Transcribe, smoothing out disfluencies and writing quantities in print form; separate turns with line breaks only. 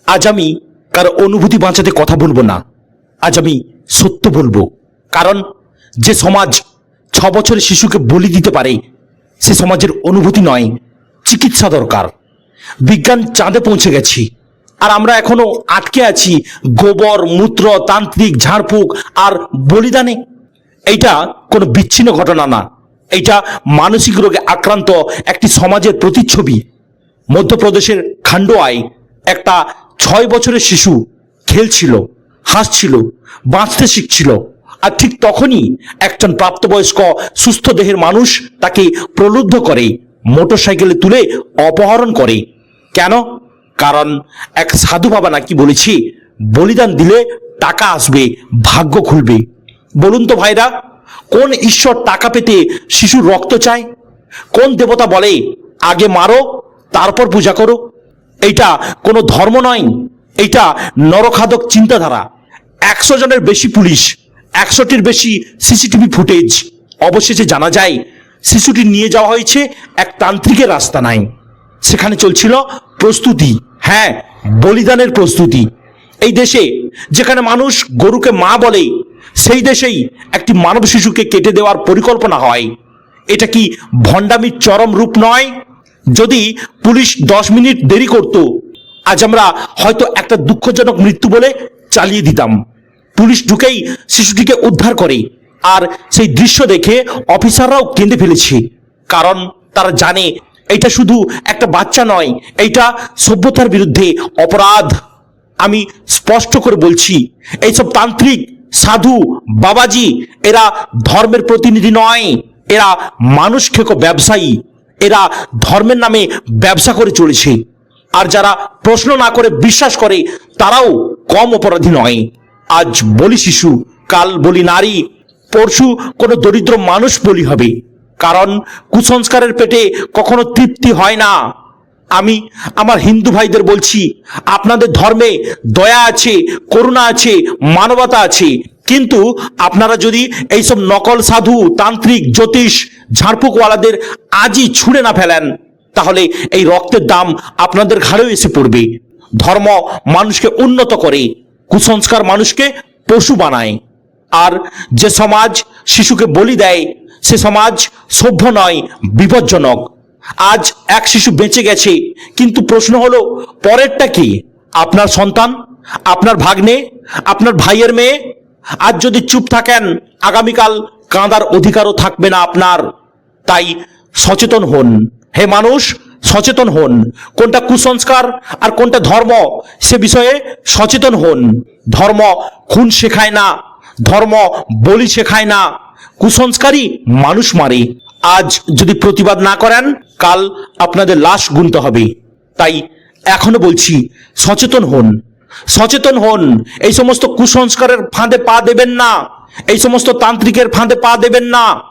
আজ আমি কারো অনুভূতি বাঁচাতে কথা বলবো না। আজ আমি সত্য বলবো। কারণ যে সমাজ 6 বছরের শিশুকে বলি দিতে পারে, সে সমাজের অনুভূতি নয়, চিকিৎসা দরকার। বিজ্ঞান চাঁদে পৌঁছে গেছি, আর আমরা এখনো আটকে আছি গোবর, মূত্র, তান্ত্রিক, ঝাড়ফুঁক আর বলিদানে। এইটা কোনো বিচ্ছিন্ন ঘটনা না, এইটা মানসিক রোগে আক্রান্ত একটি সমাজের প্রতিচ্ছবি। মধ্যপ্রদেশের খান্ডোয়ায় একটা 6 বছরের শিশু খেলছিল, হাসছিল, বাঁচতে শিখছিল। আর ঠিক তখনই একজন প্রাপ্তবয়স্ক সুস্থ দেহের মানুষ তাকে প্রলুব্ধ করে, মোটরসাইকেলে তুলে অপহরণ করে। কেন? কারণ এক সাধু বাবা নাকি বলেছি, বলিদান দিলে টাকা আসবে, ভাগ্য খুলবে। বলুন তো ভাইরা, কোন ঈশ্বর টাকা পেতে শিশুর রক্ত চায়? কোন দেবতা বলে আগে মারো তারপর পূজা করো? এইটা কোনো ধর্ম নয়, এইটা নরখাদক চিন্তাধারা। 100 জনের বেশি পুলিশ, 100টির বেশি সিসিটিভি ফুটেজ, অবশেষে জানা যায় শিশুটি নিয়ে যাওয়া হয়েছে এক তান্ত্রিকের রাস্তা নাই। সেখানে চলছিল প্রস্তুতি, হ্যাঁ, বলিদানের প্রস্তুতি। এই দেশে যেখানে মানুষ গরুকে মা বলে, সেই দেশেই একটি মানব শিশুকে কেটে দেওয়ার পরিকল্পনা হয়। এটা কি ভণ্ডামির চরম রূপ নয়? যদি পুলিশ 10 মিনিট দেরি করত, আজ আমরা হয়তো একটা দুঃখজনক মৃত্যু বলে চালিয়ে দিতাম। পুলিশ ঢুকেই শিশুটিকে উদ্ধার করে, আর সেই দৃশ্য দেখে অফিসাররাও কেঁদে ফেলেছে। কারণ তারা জানে এটা শুধু একটা বাচ্চা নয়, এইটা সভ্যতার বিরুদ্ধে অপরাধ। আমি স্পষ্ট করে বলছি, এইসব তান্ত্রিক, সাধু, বাবাজি এরা ধর্মের প্রতিনিধি নয়, এরা মানুষ খেকো ব্যবসায়ী। এরা ধর্মের নামে ব্যবসা করে চলেছে। আর যারা প্রশ্ন না করে বিশ্বাস করে, তারাও কম অপরাধী নয়। আজ বলি শিশু, কাল বলি নারী, পরশু কোনো দরিদ্র মানুষ বলি হবে। কারণ কুসংস্কারের পেটে কখনো তৃপ্তি হয় না। আমি আমার হিন্দু ভাইদের বলছি, আপনাদের ধর্মে দয়া আছে, করুণা আছে, মানবতা আছে, কিন্তু আপনারা যদি এইসব নকল সাধু, তান্ত্রিক, জ্যোতিষ, ঝাড়ফুঁকওয়ালাদের আজই ছুঁড়ে না ফেলেন, তাহলে এই রক্তের দাম আপনাদের ঘাড়েও এসে পড়বে। ধর্ম মানুষকে উন্নত করে, কুসংস্কার মানুষকে পশু বানায়। আর যে সমাজ শিশুকে বলি দেয়, সে সমাজ সভ্য নয়, বিপজ্জনক। আজ এক শিশু বেঁচে গেছে, কিন্তু প্রশ্ন হলো পরেরটা কি? আপনার সন্তান, আপনার ভাগ্নে, আপনার ভাইয়ের মেয়ে। আজ যদি চুপ থাকেন, আগামীকাল কাঁদার অধিকারও থাকবে না আপনার। তাই সচেতন হন হে মানুষ, সচেতন হন। কোনটা কুসংস্কার আর কোনটা ধর্ম, সে বিষয়ে সচেতন হন। ধর্ম খুন শেখায় না, ধর্ম বলি শেখায় না। কুসংস্কারই মানুষ মারে। আজ যদি প্রতিবাদ না করেন, কাল আপনাদের লাশ গুনতে হবে। তাই এখনো বলছি, সচেতন হন, সচেতন হন। এই সমস্ত কুসংস্কারের ফাঁদে পা দেবেন না, এই সমস্ত তান্ত্রিকের ফাঁদে পা দেবেন না।